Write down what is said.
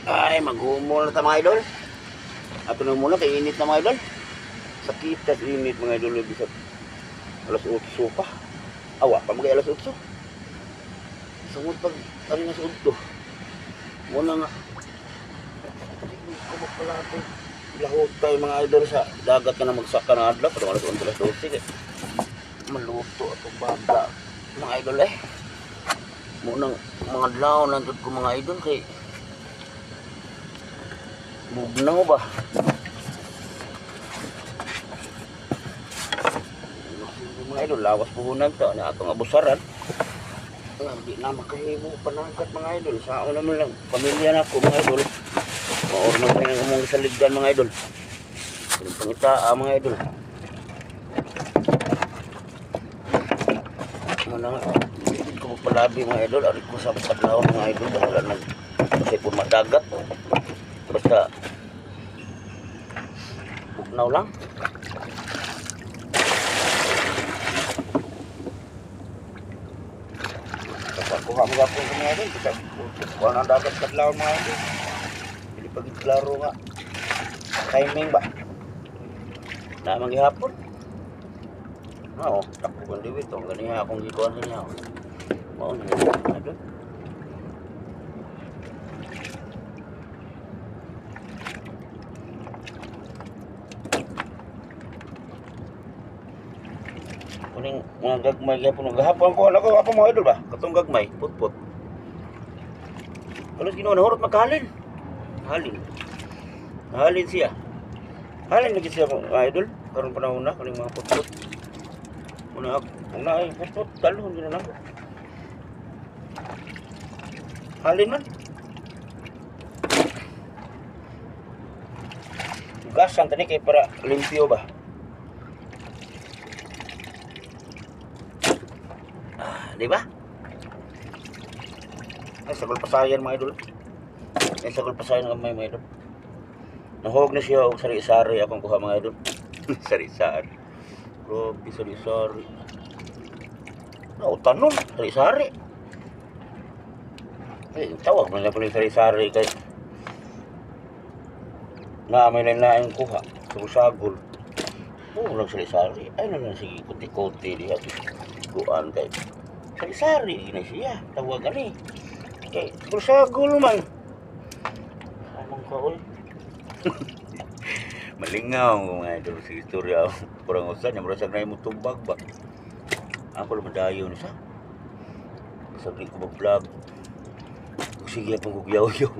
Ay, maghumol na ta mga idol. Ato na muna kay init na mga idol. Sakit at init mga idol. Bisat alas 8 pa. Awa pa magay alas 8. Sungod pag ano na sa 8. Muna nga. Kumok pala ito. Lahot tayo mga idol sa dagat ka na magsaka na adlaw. Parang alas 11 alas 12. Maluto at baga. Mga idol eh. Muna mga adlaw lang ko mga idol kay bugnaw ba? Mga idol, lawas puhunan to na atong abusaran. Hindi na makahimo panagat mga idol. Sa ako naman lang, pamilya na ako mga idol. Maor na mga umong saligdan mga idol. Yung pangita mga idol. Mana nga, hindi ko magpalabi mga idol. Arit ko sa kadlaw mga idol. Wala nang kasi po madagat. Basta bugnaw lang. Kuha mga po mga idol. Kuha ng dagat kadlaw mga idol. Hindi pag klaro nga. Timing ba? Na manghihapon. Oo, takbo kong diwit. Ang ganiha akong gikuhan niya. Oo, mga idol. Kuning mga gagmay gapon gahapon ko ako apa mga idol ba katong gagmay putput alos ginawa nahurot maghalin halin siya halin lagi siya mga idol karon panahon na kuning mga putput una ay putput dalhon gina lang halin man gasan tani kay para limpyo ba. Di ba? Ay, sagol pasayan mga idol. Ay, sagol pasayan ng mga idol. Nahog na siya og sari-sari akong kuha mga idol. Sari-sari. Grabe, sari-sari. Tanon, sari-sari. Ay, tawag mo na po yung sari-sari kay na may lain-lain kuha. Sagol-sagol. Oo, lang sari-sari. Ay, nalang sige, kuti-kuti diha. Kuhaan kay sari-sari na siya tawagan ni kay sagol man among kaol. Malingaw mga idol sa istorya kurang usan niya murasag na imong tumbag ba ako lang madayon sa sabi ko mag-vlog sige pang gugyaw-yaw